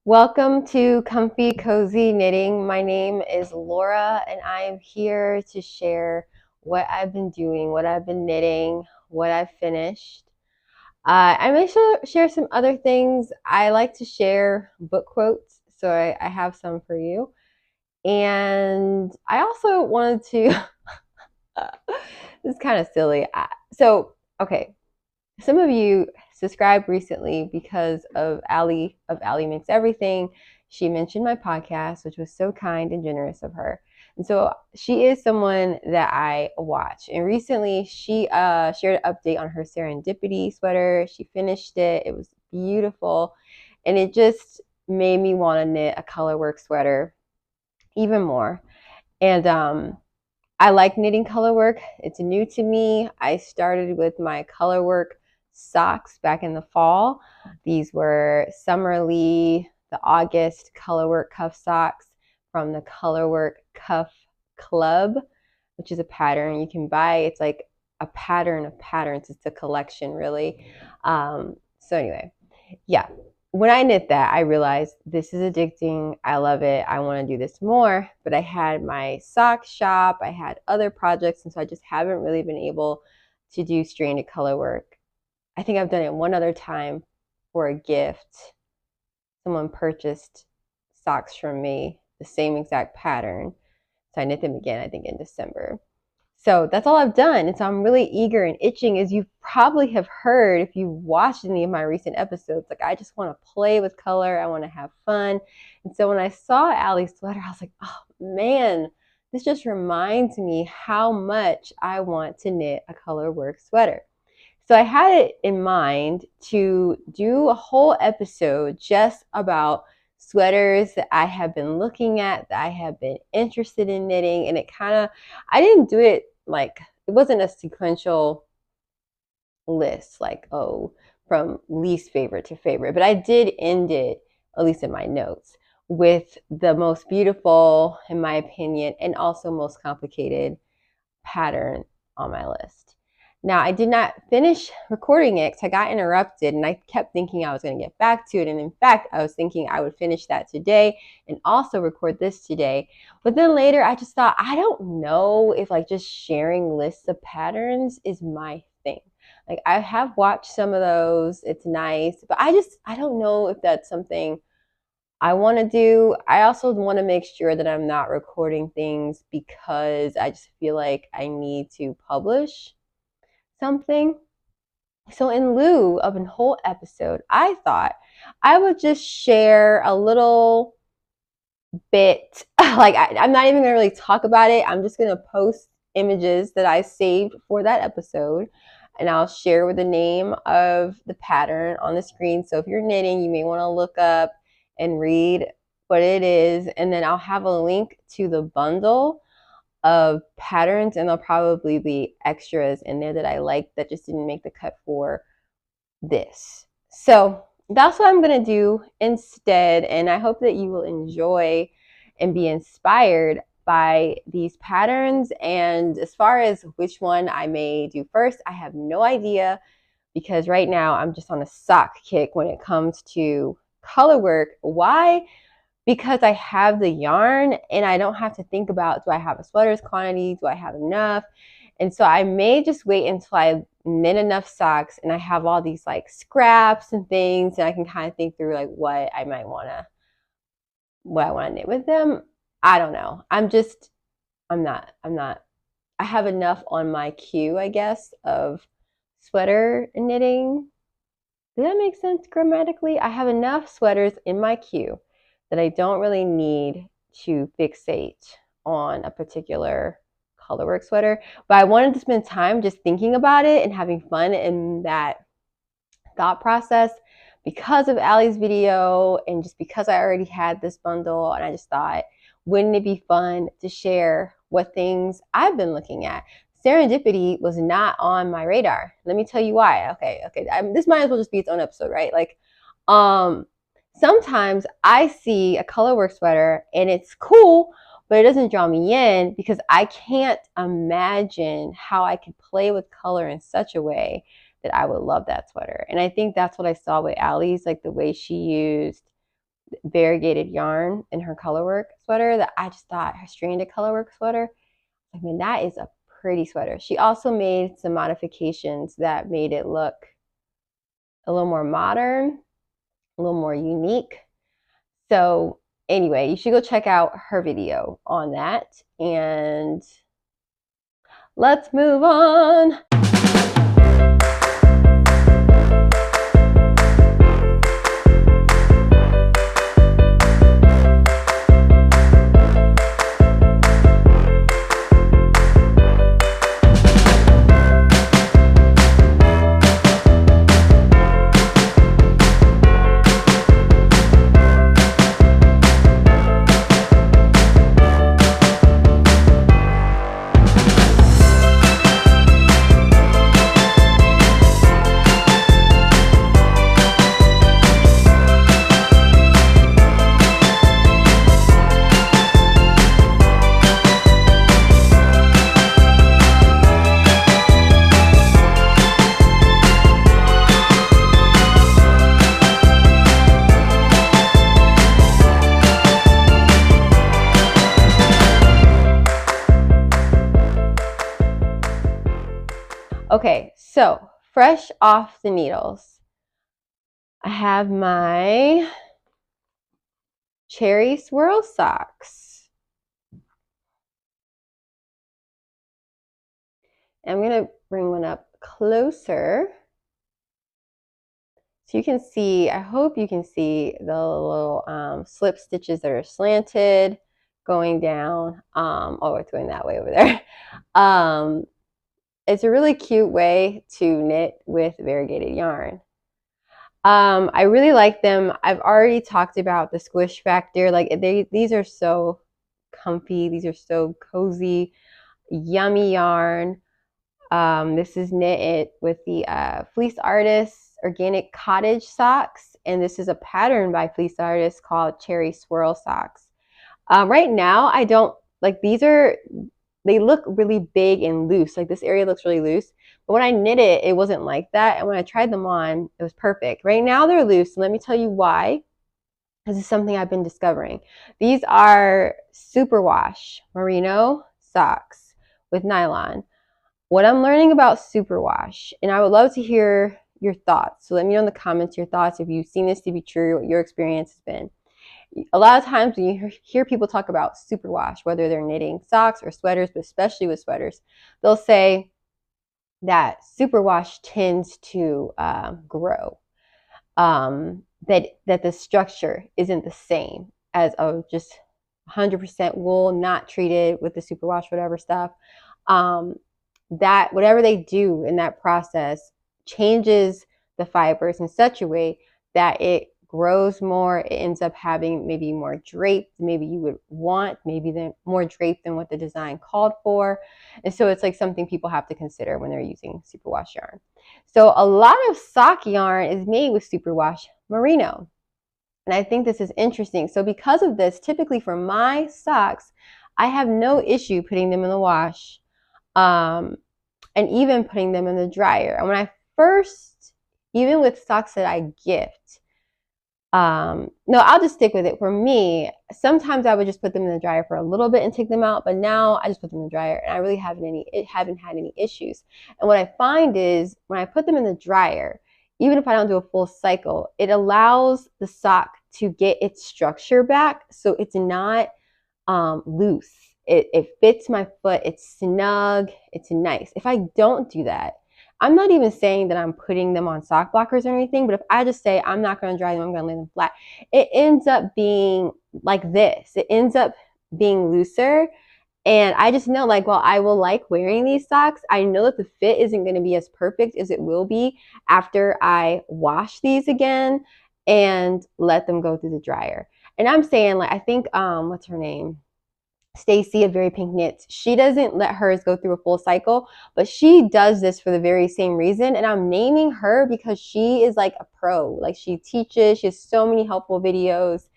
Welcome to Comfy Cozy Knitting. My name is Laura and I am here to share what I've been doing, what I've been knitting, what I've finished. I may share some other things. I like to share book quotes, so I have some for you. And I also wanted to, this is kind of silly. Okay, some of you subscribed recently because of Allie Makes Everything. She mentioned my podcast, which was so kind and generous of her. And so she is someone that I watch. And recently she shared an update on her Serendipity sweater. She finished it. It was beautiful. And it just made me want to knit a Colorwork sweater even more. And I like knitting colorwork. It's new to me. I started with my colorwork socks back in the fall. These were Summerly, the August colorwork cuff socks from the Colorwork Cuff Club, which is a pattern you can buy. It's like a pattern of patterns. It's a collection, really. So anyway, yeah. When I knit that, I realized this is addicting. I love it. I want to do this more. But I had my sock shop. I had other projects. And so I just haven't really been able to do stranded color work. I think I've done it one other time for a gift. Someone purchased socks from me, the same exact pattern. So I knit them again, I think in December. So that's all I've done. And so I'm really eager and itching, as you probably have heard if you've watched any of my recent episodes. Like, I just want to play with color. I want to have fun. And so when I saw Allie's sweater, I was like, oh man, this just reminds me how much I want to knit a Colorwork sweater. So I had it in mind to do a whole episode just about sweaters that I have been looking at, that I have been interested in knitting. And I didn't do it like, it wasn't a sequential list, like, oh, from least favorite to favorite. But I did end it, at least in my notes, with the most beautiful, in my opinion, and also most complicated pattern on my list. Now, I did not finish recording it because I got interrupted and I kept thinking I was going to get back to it. And in fact, I was thinking I would finish that today and also record this today. But then later I just thought, I don't know if like just sharing lists of patterns is my thing. Like, I have watched some of those. It's nice, but I don't know if that's something I want to do. I also want to make sure that I'm not recording things because I just feel like I need to publish something. So in lieu of a whole episode, I thought I would just share a little bit. Like, I'm not even going to really talk about it. I'm just going to post images that I saved for that episode, and I'll share with the name of the pattern on the screen. So if you're knitting, you may want to look up and read what it is. And then I'll have a link to the bundle of patterns, and there'll probably be extras in there that I like that just didn't make the cut for this. So that's what I'm going to do instead. And I hope that you will enjoy and be inspired by these patterns. And as far as which one I may do first, I have no idea, because right now I'm just on a sock kick when it comes to color work. Why? Because I have the yarn and I don't have to think about, do I have a sweater's quantity? Do I have enough? And so I may just wait until I knit enough socks and I have all these like scraps and things, and I can kind of think through like what I want to knit with them. I don't know. I have enough on my queue, I guess, of sweater knitting. Does that make sense grammatically? I have enough sweaters in my queue that I don't really need to fixate on a particular colorwork sweater. But I wanted to spend time just thinking about it and having fun in that thought process because of Allie's video, and just because I already had this bundle, and I just thought, wouldn't it be fun to share what things I've been looking at? Serendipity was not on my radar. Let me tell you why. Okay. This might as well just be its own episode, right? Like, sometimes I see a colorwork sweater and it's cool, but it doesn't draw me in because I can't imagine how I could play with color in such a way that I would love that sweater. And I think that's what I saw with Allie's, like the way she used variegated yarn in her Colorwork sweater that I just thought, her stranded Colorwork sweater, I mean, that is a pretty sweater. She also made some modifications that made it look a little more modern, a little more unique. So anyway, you should go check out her video on that. And let's move on. Okay, so fresh off the needles, I have my cherry swirl socks. I'm going to bring one up closer so you can see, I hope you can see the little slip stitches that are slanted going down. Oh, it's going that way over there. It's a really cute way to knit with variegated yarn. I really like them. I've already talked about the squish factor. Like these are so comfy. These are so cozy, yummy yarn. This is knit with the Fleece Artists Organic Cottage Socks, and this is a pattern by Fleece Artists called Cherry Swirl Socks. Right now, I don't like these they look really big and loose. Like this area looks really loose. But when I knit it, it wasn't like that. And when I tried them on, it was perfect. Right now they're loose. And let me tell you why. This is something I've been discovering. These are superwash merino socks with nylon. What I'm learning about superwash, and I would love to hear your thoughts. So let me know in the comments your thoughts if you've seen this to be true, what your experience has been. A lot of times when you hear people talk about superwash, whether they're knitting socks or sweaters, but especially with sweaters, they'll say that superwash tends to grow, that the structure isn't the same as just 100% wool, not treated with the superwash, whatever stuff. That whatever they do in that process changes the fibers in such a way that it grows more. It ends up having maybe more drape, maybe you would want, maybe more drape than what the design called for. And so it's like something people have to consider when they're using superwash yarn. So a lot of sock yarn is made with superwash merino. And I think this is interesting. So because of this, typically for my socks, I have no issue putting them in the wash, and even putting them in the dryer. And when I first, even with socks that I gift, no, I'll just stick with it. For me, sometimes I would just put them in the dryer for a little bit and take them out, but now I just put them in the dryer, and I really haven't had any issues. And what I find is when I put them in the dryer, even if I don't do a full cycle, it allows the sock to get its structure back, so it's not loose. It fits my foot. It's snug. It's nice. If I don't do that, I'm not even saying that I'm putting them on sock blockers or anything, but if I just say I'm not going to dry them, I'm going to lay them flat, it ends up being like this. It ends up being looser. And I just know, like, well, I will like wearing these socks. I know that the fit isn't going to be as perfect as it will be after I wash these again and let them go through the dryer. And I'm saying, like, I think, what's her name? Stacy of Very Pink Knits, she doesn't let hers go through a full cycle, but she does this for the very same reason. And I'm naming her because she is like a pro. Like, she teaches, she has so many helpful videos.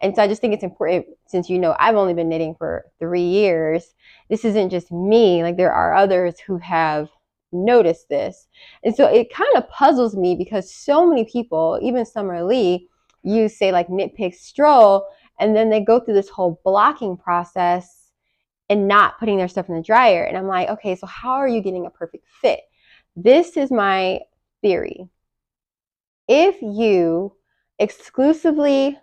And so I just think it's important, since you know I've only been knitting for 3 years. This isn't just me. Like, there are others who have noticed this. And so it kind of puzzles me because so many people, even Summer Lee use, say, like Knit Pick Stroll, and then they go through this whole blocking process and not putting their stuff in the dryer. And I'm like, okay, so how are you getting a perfect fit? This is my theory. If you exclusively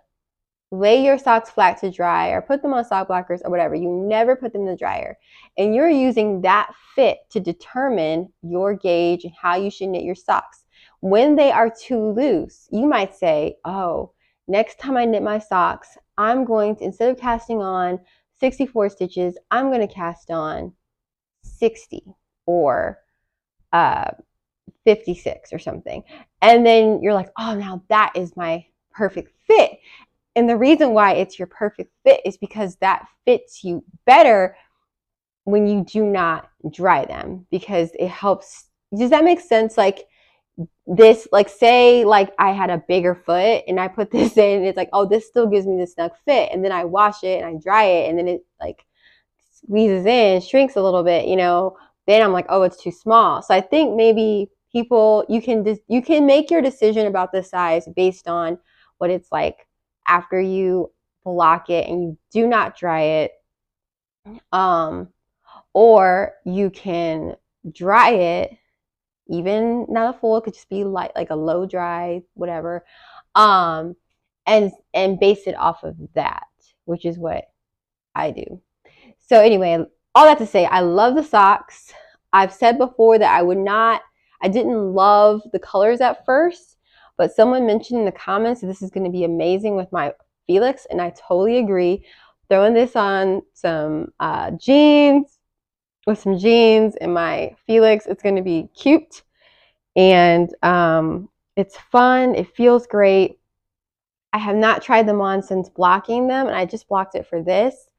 lay your socks flat to dry or put them on sock blockers or whatever, you never put them in the dryer, and you're using that fit to determine your gauge and how you should knit your socks. When they are too loose, you might say, oh, next time I knit my socks, I'm going to, instead of casting on 64 stitches, I'm going to cast on 60 or 56 or something. And then you're like, oh, now that is my perfect fit. And the reason why it's your perfect fit is because that fits you better when you do not dry them, because it helps. Does that make sense? Like this, like say like I had a bigger foot and I put this in, and it's like, oh, this still gives me the snug fit. And then I wash it and I dry it, and then it like squeezes in, shrinks a little bit, you know, then I'm like, oh, it's too small. So I think maybe people, you can make your decision about the size based on what it's like after you block it and you do not dry it. Or you can dry it, even not a full, it could just be like a low dry, whatever. And base it off of that, which is what I do. So anyway, all that to say, I love the socks. I've said before that I didn't love the colors at first, but someone mentioned in the comments that this is going to be amazing with my Felix, and I totally agree. Throwing this on some jeans, with some jeans and my Felix, it's going to be cute, and it's fun. It feels great. I have not tried them on since blocking them, and I just blocked it for this.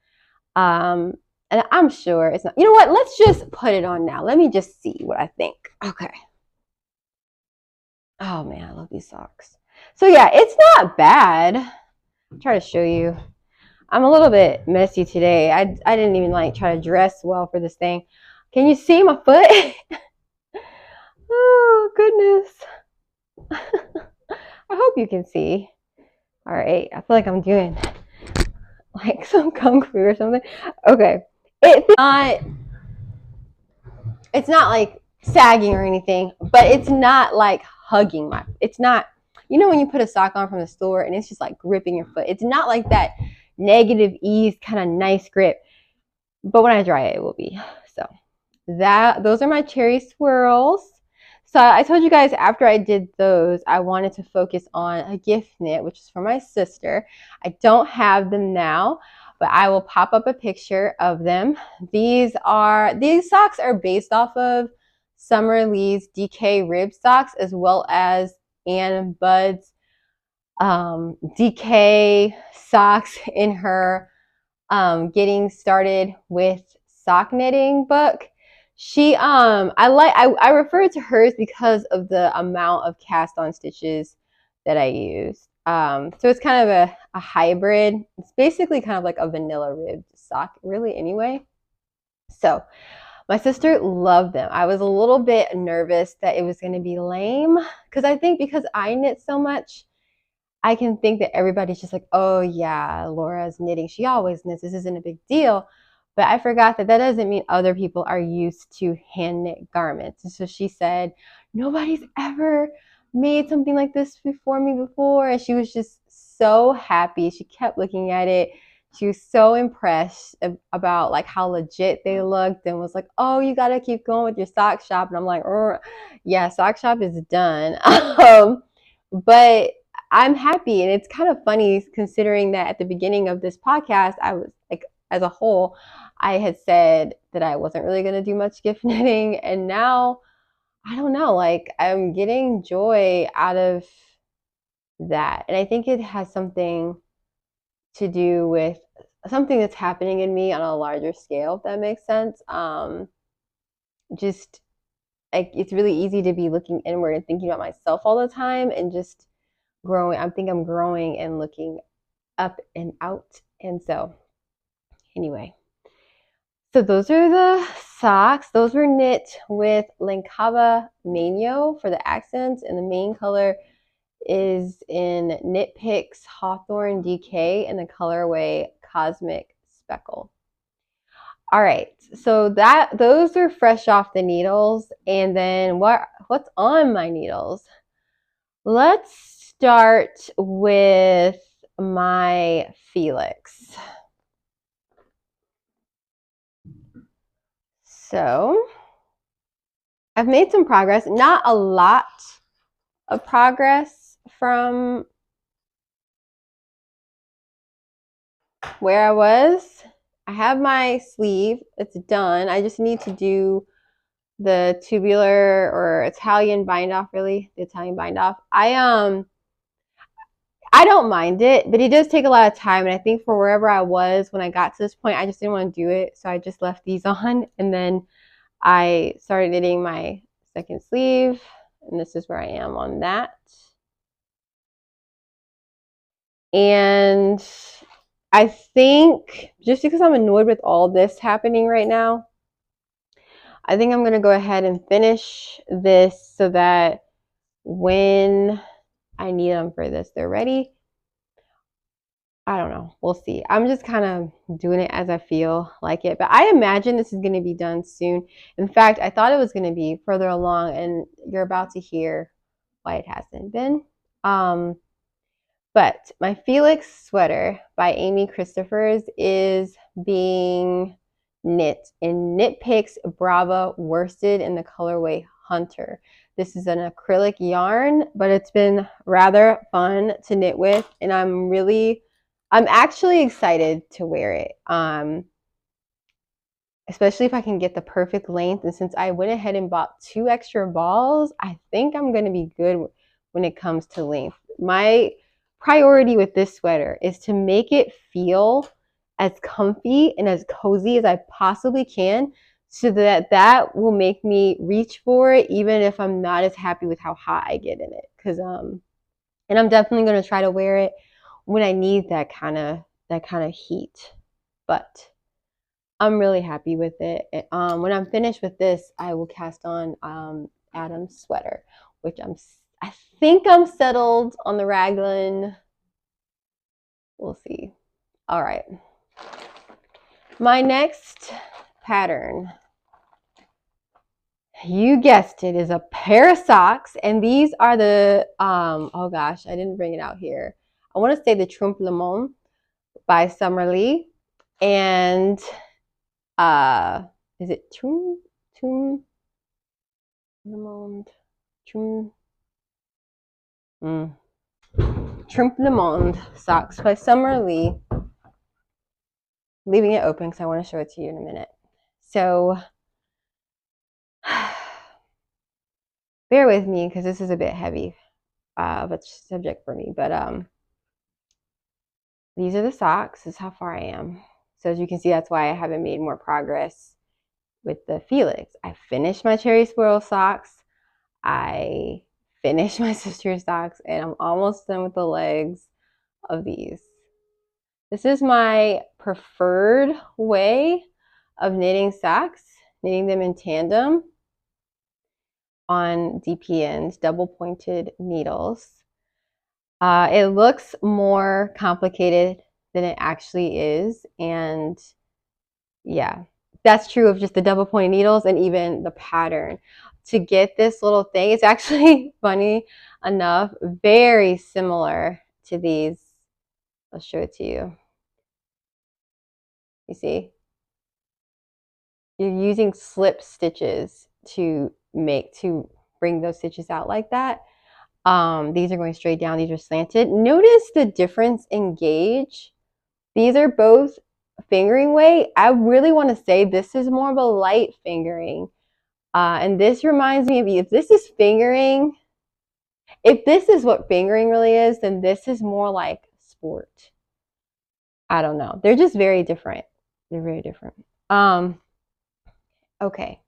And I'm sure it's not, you know what, let's just put it on now. Let me just see what I think. Okay. Oh man, I love these socks. So yeah, it's not bad. I'll try to show you. I'm a little bit messy today. I didn't even like try to dress well for this thing. Can you see my foot? Oh goodness. I hope you can see. All right, I feel like I'm doing like some kung fu or something. Okay. It's not like sagging or anything, but it's not like hugging my, it's not, you know, when you put a sock on from the store and it's just like gripping your foot. It's not like that negative ease kind of nice grip, but when I dry it, it will be. So those are my cherry swirls. So I told you guys after I did those, I wanted to focus on a gift knit, which is for my sister. I don't have them now, but I will pop up a picture of them. These socks are based off of Summer Lee's DK rib socks, as well as Ann Bud's DK socks in her Getting Started with Sock Knitting book. I refer to hers because of the amount of cast on stitches that I use. So it's kind of a hybrid. It's basically kind of like a vanilla ribbed sock, really, anyway. So my sister loved them. I was a little bit nervous that it was going to be lame, because I think because I knit so much, I can think that everybody's just like, oh yeah, Laura's knitting. She always knits. This isn't a big deal. But I forgot that doesn't mean other people are used to hand knit garments. And so she said, nobody's ever made something like this before me before. And she was just so happy. She kept looking at it. She was so impressed about like how legit they looked, and was like, oh, you got to keep going with your sock shop. And I'm like, yeah, sock shop is done. But I'm happy. And it's kind of funny considering that at the beginning of this podcast, I was like, as a whole, I had said that I wasn't really going to do much gift knitting. And now, I don't know, like I'm getting joy out of that. And I think it has something to do with something that's happening in me on a larger scale, if that makes sense. Just like it's really easy to be looking inward and thinking about myself all the time, and just growing. I think I'm growing and looking up and out. And so anyway, so those are the socks. Those were knit with Lankava Manio for the accents, and the main color is in Knit Picks Hawthorne DK in the colorway Cosmic Speckle. All right, so those are fresh off the needles. And then what's on my needles? Let's start with my Felix. So I've made some progress, not a lot of progress from where I was. I have my sleeve, it's done. I just need to do the tubular or Italian bind off, really, the Italian bind off. I don't mind it, but it does take a lot of time. And I think for wherever I was when I got to this point, I just didn't want to do it. So I just left these on. And then I started knitting my second sleeve. And this is where I am on that. And I think just because I'm annoyed with all this happening right now, I think I'm going to go ahead and finish this so that when I need them for this, they're ready. I don't know. We'll see. I'm just kind of doing it as I feel like it. But I imagine this is going to be done soon. In fact, I thought it was going to be further along, and you're about to hear why it hasn't been. But my Felix sweater by Amy Christophers is being knit in Knit Picks Brava worsted in the colorway Hunter. This is an acrylic yarn, but it's been rather fun to knit with, and I'm actually excited to wear it. Especially if I can get the perfect length. And since I went ahead and bought 2 extra balls, I think I'm going to be good when it comes to length. My priority with this sweater is to make it feel as comfy and as cozy as I possibly can, so that will make me reach for it even if I'm not as happy with how hot I get in it. And I'm definitely going to try to wear it when I need that kind of heat. But I'm really happy with it. When I'm finished with this, I will cast on Adam's sweater, which I think I'm settled on the raglan. We'll see. All right. My next pattern, you guessed it, is a pair of socks. And these are the, oh gosh, I didn't bring it out here. I want to say the Trompe le Monde by Summer Lee. And is it Trompe le Monde? Trompe le Monde socks by Summer Lee. Leaving it open because I want to show it to you in a minute. So bear with me because this is a bit heavy of a subject for me. But these are the socks. This is how far I am. So as you can see, that's why I haven't made more progress with the Felix. I finished my cherry swirl socks. I finished my sister's socks, and I'm almost done with the legs of these. This is my preferred way of knitting socks, knitting them in tandem on DPNs, double pointed needles. It looks more complicated than it actually is, and yeah, that's true of just the double pointed needles and even the pattern. To get this little thing, it's actually funny enough, very similar to these. I'll show it to you. You see? You're using slip stitches to bring those stitches out like that. These are going straight down, these are slanted. Notice the difference in gauge. These are both fingering weight. I really want to say this is more of a light fingering. And this reminds me of, if this is fingering, if this is what fingering really is, then this is more like sport. I don't know. They're just very different. They're very different. Okay.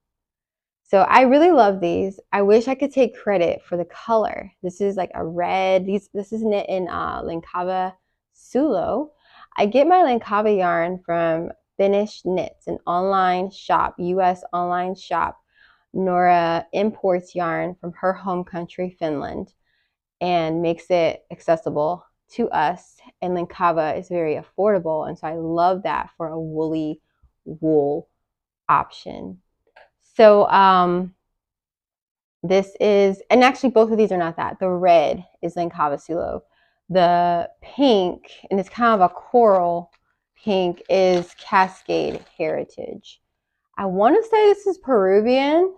So I really love these. I wish I could take credit for the color. This is like a red. This is knit in Linkava Sulo. I get my Linkava yarn from Finished Knits, an online shop, US online shop. Nora imports yarn from her home country, Finland. and makes it accessible to us. And Linkava is very affordable. And so I love that for a woolly wool option. So this is, and actually both of these are not that. The red is Linkava Sulo. The pink, and it's kind of a coral pink, is Cascade Heritage. I want to say this is Peruvian,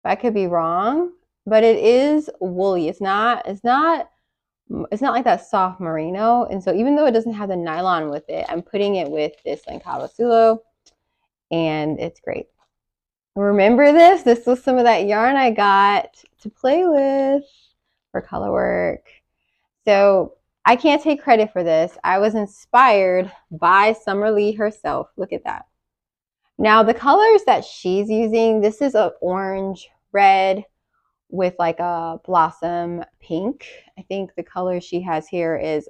but I could be wrong. But it is woolly. It's not like that soft merino. And so even though it doesn't have the nylon with it, I'm putting it with this Linkava Sulo, and it's great. Remember this? This was some of that yarn I got to play with for Colorwork. So I can't take credit for this. I was inspired by Summer Lee herself. Look at that. Now the colors that she's using, this is an orange, red with like a blossom pink. I think the color she has here is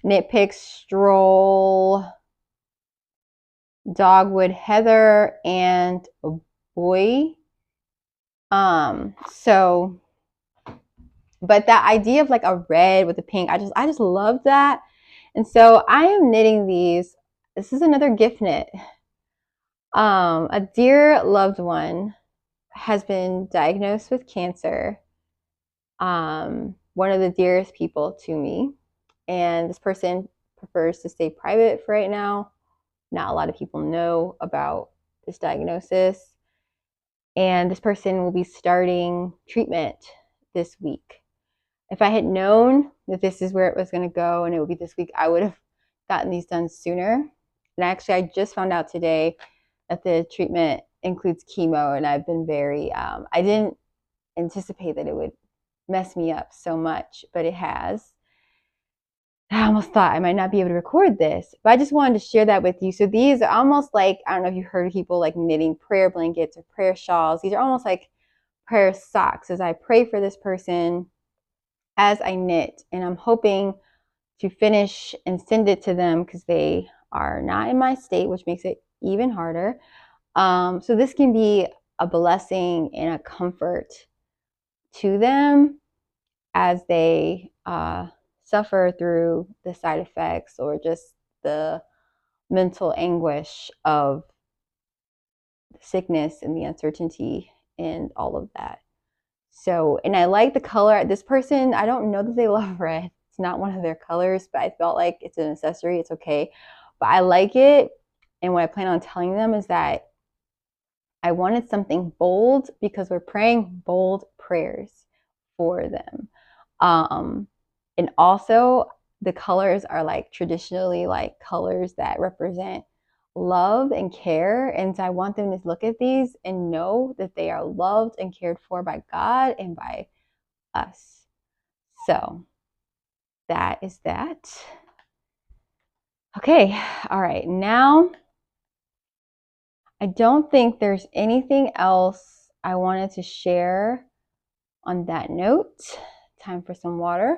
Nitpick Stroll, Dogwood Heather, and Boy. But that idea of like a red with a pink, I just love that. And so I am knitting these. This is another gift knit. A dear loved one has been diagnosed with cancer. One of the dearest people to me. And this person prefers to stay private for right now. Not a lot of people know about this diagnosis. And this person will be starting treatment this week. If I had known that this is where it was going to go and it would be this week, I would have gotten these done sooner. And actually, I just found out today that the treatment includes chemo, and I've been very, I didn't anticipate that it would mess me up so much, but it has. I almost thought I might not be able to record this, but I just wanted to share that with you. So these are almost like, I don't know if you heard of people like knitting prayer blankets or prayer shawls. These are almost like prayer socks as I pray for this person as I knit. And I'm hoping to finish and send it to them because they are not in my state, which makes it even harder. So this can be a blessing and a comfort to them as they suffer through the side effects or just the mental anguish of sickness and the uncertainty and all of that. So, and I like the color. This person, I don't know that they love red. It's not one of their colors, but I felt like it's an accessory. It's okay. But I like it. And what I plan on telling them is that I wanted something bold because we're praying bold prayers for them. And also the colors are like traditionally like colors that represent love and care. And so I want them to look at these and know that they are loved and cared for by God and by us. So that is that. Okay. All right. Now, I don't think there's anything else I wanted to share on that note. Time for some water.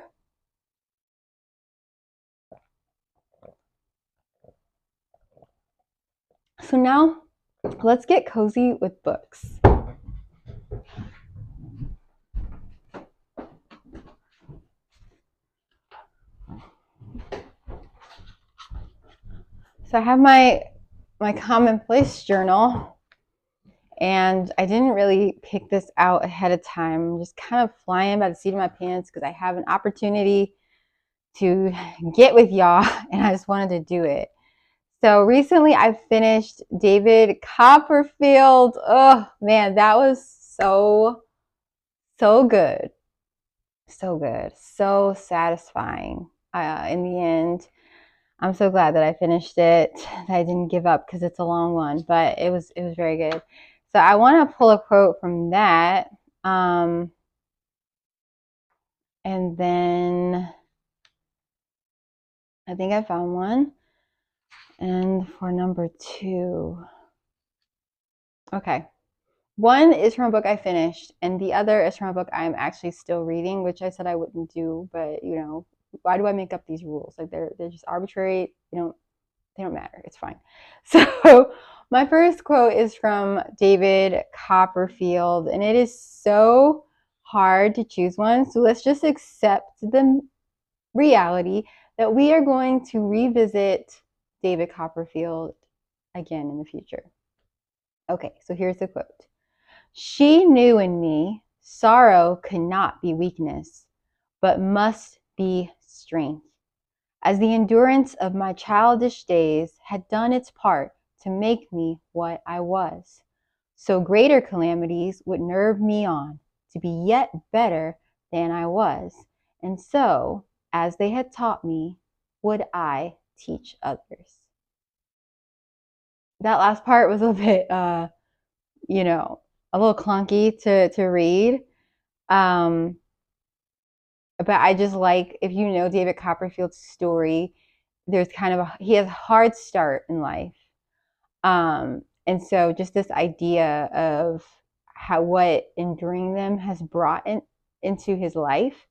So now let's get cozy with books. So I have my commonplace journal, and I didn't really pick this out ahead of time. I'm just kind of flying by the seat of my pants because I have an opportunity to get with y'all, and I just wanted to do it. So recently I finished David Copperfield. Oh man, that was so good. So good. So satisfying in the end. I'm so glad that I finished it, that I didn't give up because it's a long one, but it was very good. So I want to pull a quote from that. And then I think I found one. And for number 2. Okay. One is from a book I finished, and the other is from a book I'm actually still reading, which I said I wouldn't do, but you know, why do I make up these rules? Like they're just arbitrary. They don't matter. It's fine. So my first quote is from David Copperfield, and it is so hard to choose one. So let's just accept the reality that we are going to revisit David Copperfield again in the future. Okay, so here's the quote. She knew in me sorrow could not be weakness, but must be strength, as the endurance of my childish days had done its part to make me what I was. So greater calamities would nerve me on to be yet better than I was, and so, as they had taught me, would I teach others. That last part was a bit, a little clunky to read. But I just like, if you know David Copperfield's story, there's kind of he has a hard start in life. And so just this idea of what enduring them has brought into his life.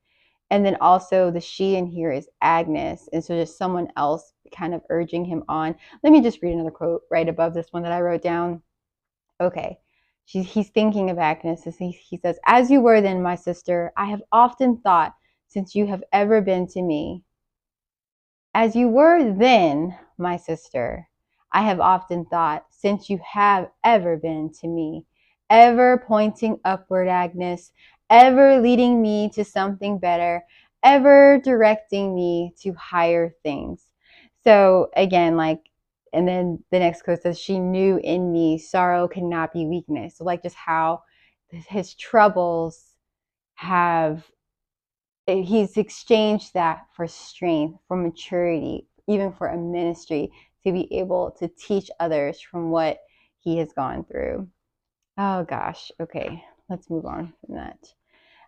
And then also the she in here is Agnes. And so just someone else kind of urging him on. Let me just read another quote right above this one that I wrote down. Okay. He's thinking of Agnes. He says, as you were then, my sister, I have often thought, since you have ever been to me. As you were then, my sister, I have often thought, since you have ever been to me, ever pointing upward, Agnes, ever leading me to something better, ever directing me to higher things. So again, and then the next quote says, she knew in me sorrow could not be weakness. So just how his troubles he's exchanged that for strength, for maturity, even for a ministry, to be able to teach others from what he has gone through. Oh gosh, okay, let's move on from that.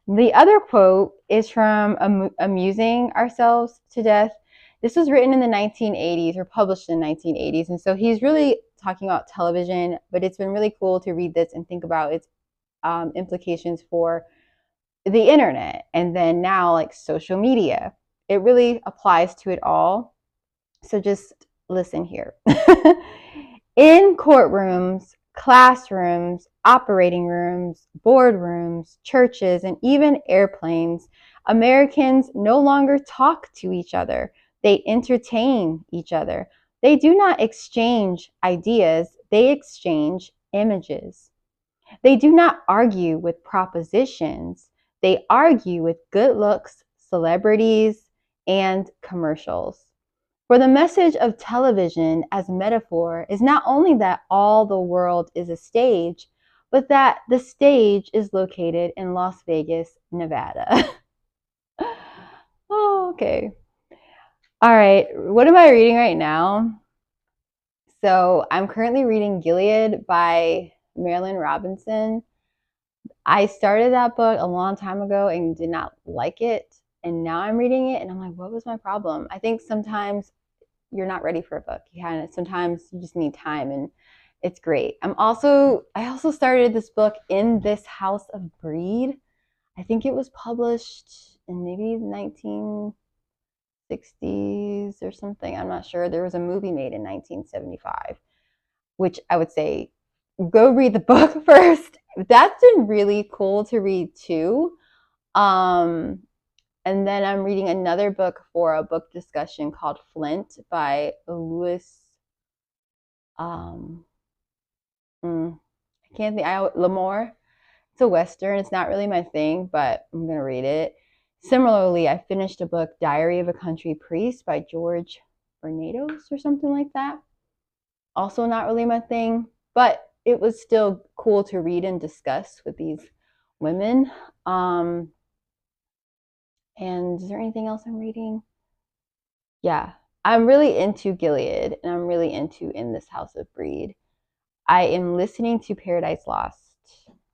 The other quote is from Amusing Ourselves to Death. This was written in the 1980s, or published in the 1980s, and so he's really talking about television, but it's been really cool to read this and think about its implications for the internet, and then now social media. It really applies to it all. So just listen here. In courtrooms, classrooms, operating rooms, boardrooms, churches, and even airplanes, Americans no longer talk to each other. They entertain each other. They do not exchange ideas, they exchange images. They do not argue with propositions. They argue with good looks, celebrities, and commercials. For the message of television as metaphor is not only that all the world is a stage, but that the stage is located in Las Vegas, Nevada. Oh, okay. All right. What am I reading right now? So I'm currently reading Gilead by Marilynne Robinson. I started that book a long time ago and did not like it. And now I'm reading it and I'm like, what was my problem? I think sometimes you're not ready for a book. Sometimes you just need time, and it's great. I also started this book, In This House of Breed. I think it was published in maybe the 1960s or something. I'm not sure. There was a movie made in 1975, which I would say go read the book first. That's been really cool to read too. And then I'm reading another book for a book discussion called Flint by Louis. I can't think. L'Amour. It's a Western. It's not really my thing, but I'm gonna read it. Similarly, I finished a book, Diary of a Country Priest by George Bernados or something like that. Also not really my thing, but it was still cool to read and discuss with these women. And is there anything else I'm reading? Yeah, I'm really into Gilead, and I'm really into In This House of Breed. I am listening to Paradise Lost,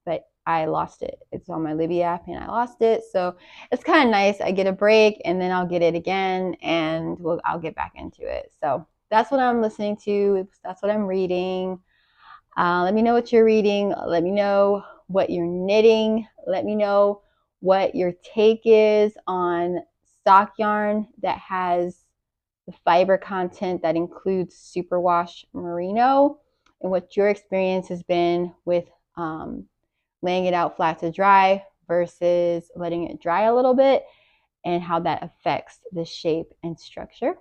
but I lost it. It's on my Libby app, and I lost it. So it's kind of nice. I get a break, and then I'll get it again, and I'll get back into it. So that's what I'm listening to. That's what I'm reading. Let me know what you're reading. Let me know what you're knitting. Let me know what your take is on stock yarn that has the fiber content that includes superwash merino, and what your experience has been with laying it out flat to dry versus letting it dry a little bit, and how that affects the shape and structure.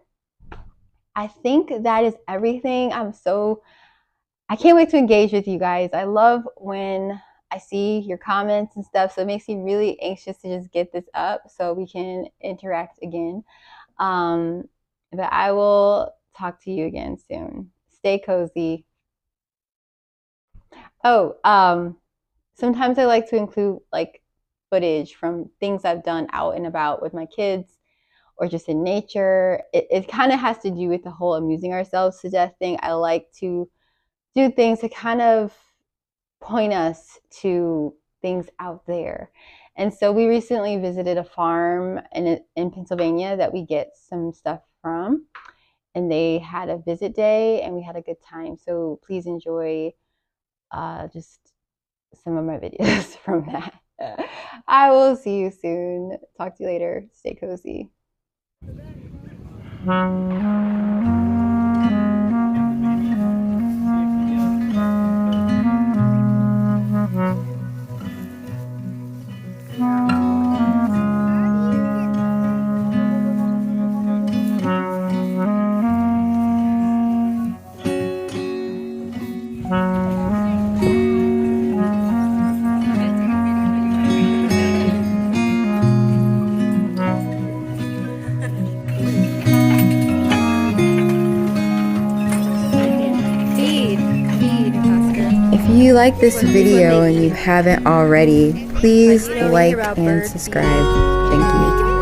I think that is everything. I can't wait to engage with you guys. I love when I see your comments and stuff, so it makes me really anxious to just get this up so we can interact again. But I will talk to you again soon. Stay cozy. Oh, sometimes I like to include like footage from things I've done out and about with my kids or just in nature. It kind of has to do with the whole amusing ourselves to death thing. I like to do things to kind of point us to things out there. And so we recently visited a farm in Pennsylvania that we get some stuff from. And they had a visit day and we had a good time. So please enjoy just some of my videos from that. I will see you soon. Talk to you later. Stay cozy. If you like this video and you haven't already, please like and subscribe. Thank you.